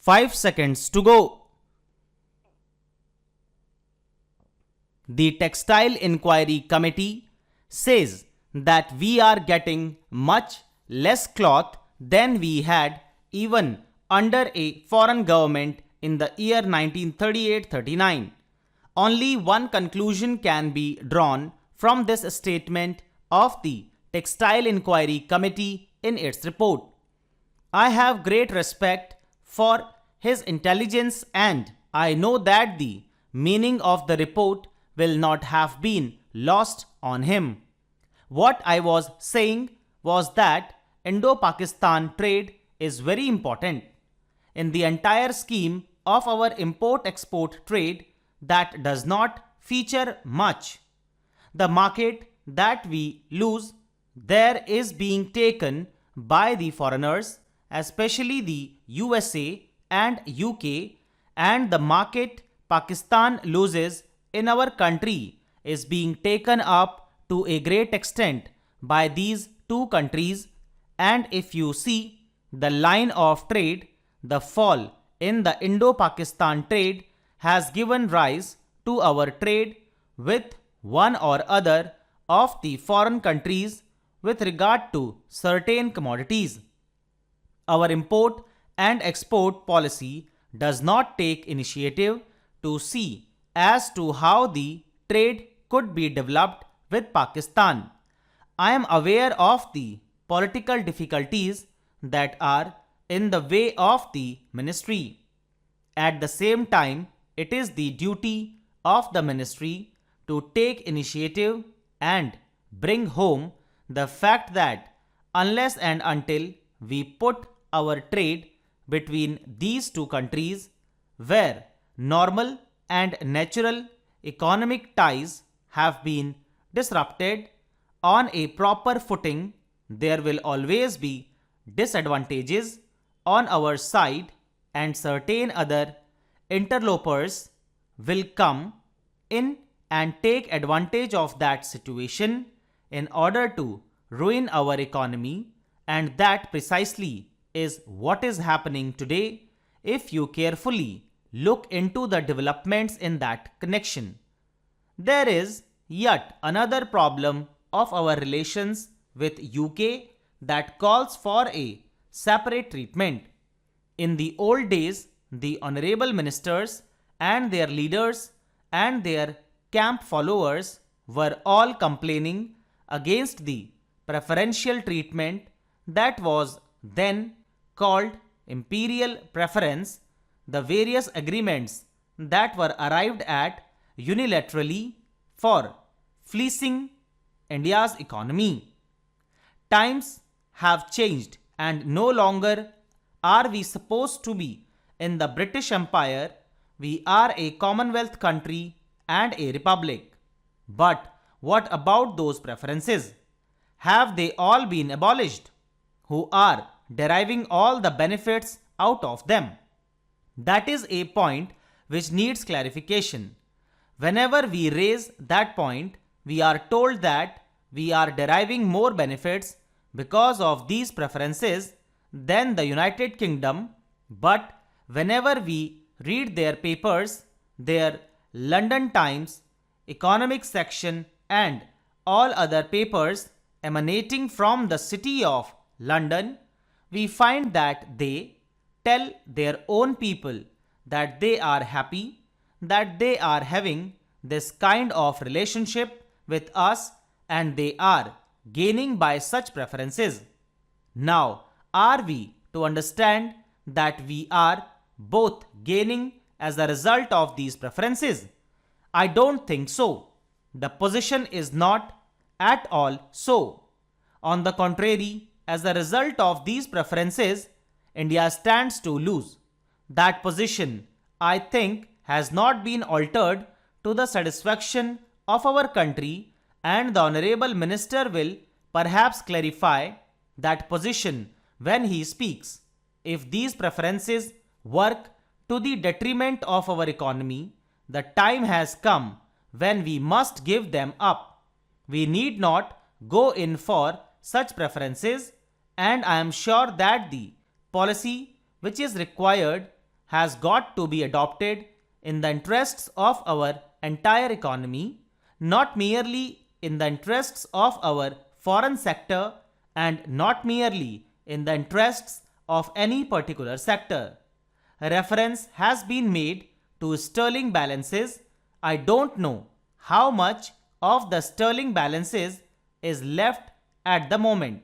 5 seconds to go. The Textile Inquiry Committee says that we are getting much less cloth than we had even under a foreign government in the year 1938-39. Only one conclusion can be drawn from this statement of the Textile Inquiry Committee in its report. I have great respect for his intelligence, and I know that the meaning of the report will not have been lost on him. What I was saying was that Indo-Pakistan trade is very important. In the entire scheme of our import-export trade, that does not feature much. The market that we lose there is being taken by the foreigners, especially the USA and UK, and the market Pakistan loses in our country is being taken up to a great extent by these two countries. And if you see the line of trade, the fall in the Indo-Pakistan trade has given rise to our trade with one or other of the foreign countries with regard to certain commodities. Our import and export policy does not take initiative to see as to how the trade could be developed with Pakistan. I am aware of the political difficulties that are in the way of the ministry. At the same time, it is the duty of the ministry to take initiative and bring home the fact that unless and until we put our trade between these two countries, where normal and natural economic ties have been disrupted, on a proper footing, there will always be disadvantages on our side, and certain other interlopers will come in and take advantage of that situation in order to ruin our economy, and that precisely is what is happening today if you carefully look into the developments in that connection. There is yet another problem of our relations with UK that calls for a separate treatment. In the old days, the honorable ministers and their leaders and their camp followers were all complaining against the preferential treatment that was then called imperial preference, the various agreements that were arrived at unilaterally for fleecing India's economy. Times have changed, and no longer are we supposed to be in the British Empire. We are a Commonwealth country and a republic. But what about those preferences? Have they all been abolished? Who are deriving all the benefits out of them? That is a point which needs clarification. Whenever we raise that point, we are told that we are deriving more benefits because of these preferences than the United Kingdom, but whenever we read their papers, their London Times, economic section, and all other papers emanating from the city of London, we find that they tell their own people that they are happy, that they are having this kind of relationship with us, and they are gaining by such preferences. Now, are we to understand that we are both gaining as a result of these preferences? I don't think so. The position is not at all so. On the contrary, as a result of these preferences, India stands to lose. That position, I think, has not been altered to the satisfaction of our country, and the Honorable Minister will perhaps clarify that position when he speaks. If these preferences work to the detriment of our economy, the time has come when we must give them up. We need not go in for such preferences, and I am sure that the policy which is required has got to be adopted in the interests of our entire economy, not merely in the interests of our foreign sector and not merely in the interests of any particular sector. A reference has been made to sterling balances. I don't know how much of the sterling balances is left at the moment.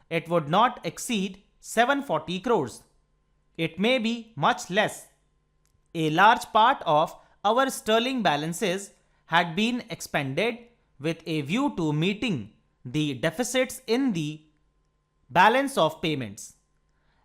It would not exceed 740 crores. It may be much less. A large part of our sterling balances had been expended with a view to meeting the deficits in the balance of payments.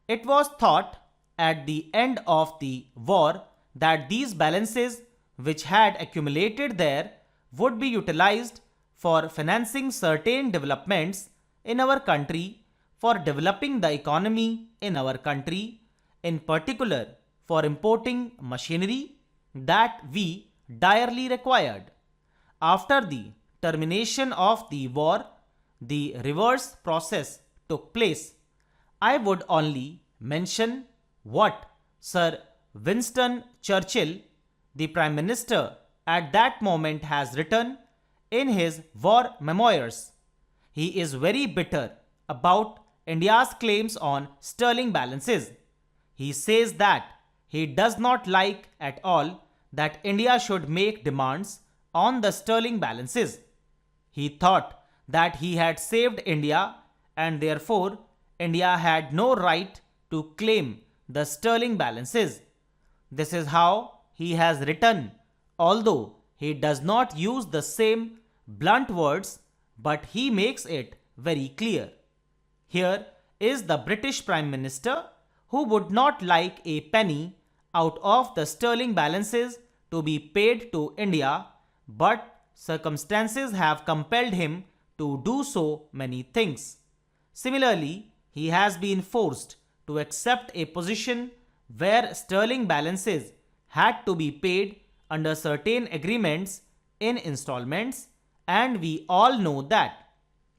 It was thought at the end of the war that these balances which had accumulated there would be utilized for financing certain developments in our country, for developing the economy in our country, in particular for importing machinery that we direly required. After the termination of the war, the reverse process took place. I would only mention what Sir Winston Churchill, the Prime Minister at that moment, has written in his war memoirs. He is very bitter about India's claims on sterling balances. He says that he does not like at all that India should make demands on the sterling balances. He thought that he had saved India and therefore India had no right to claim the sterling balances. This is how he has written, although he does not use the same blunt words, but he makes it very clear. Here is the British Prime Minister who would not like a penny out of the sterling balances to be paid to India, but circumstances have compelled him to do so many things. Similarly, he has been forced to accept a position where sterling balances had to be paid under certain agreements in installments, and we all know that.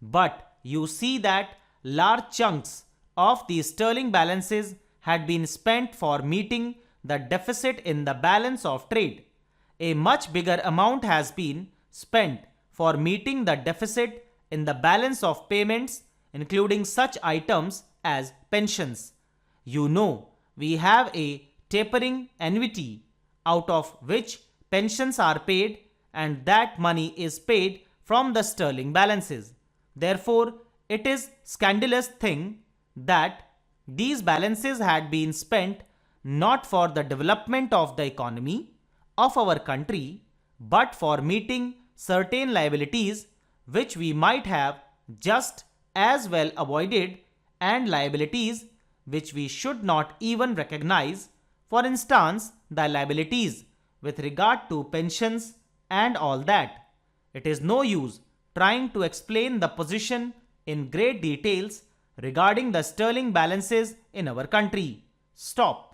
But you see that large chunks of the sterling balances had been spent for meeting the deficit in the balance of trade. A much bigger amount has been spent for meeting the deficit in the balance of payments, including such items as pensions. You know, we have a tapering annuity out of which pensions are paid, and that money is paid from the sterling balances. Therefore, it is scandalous thing that these balances had been spent not for the development of the economy of our country, but for meeting certain liabilities which we might have just as well avoided, and liabilities which we should not even recognize. For instance, the liabilities with regard to pensions and all that. It is no use trying to explain the position in great details regarding the sterling balances in our country. Stop.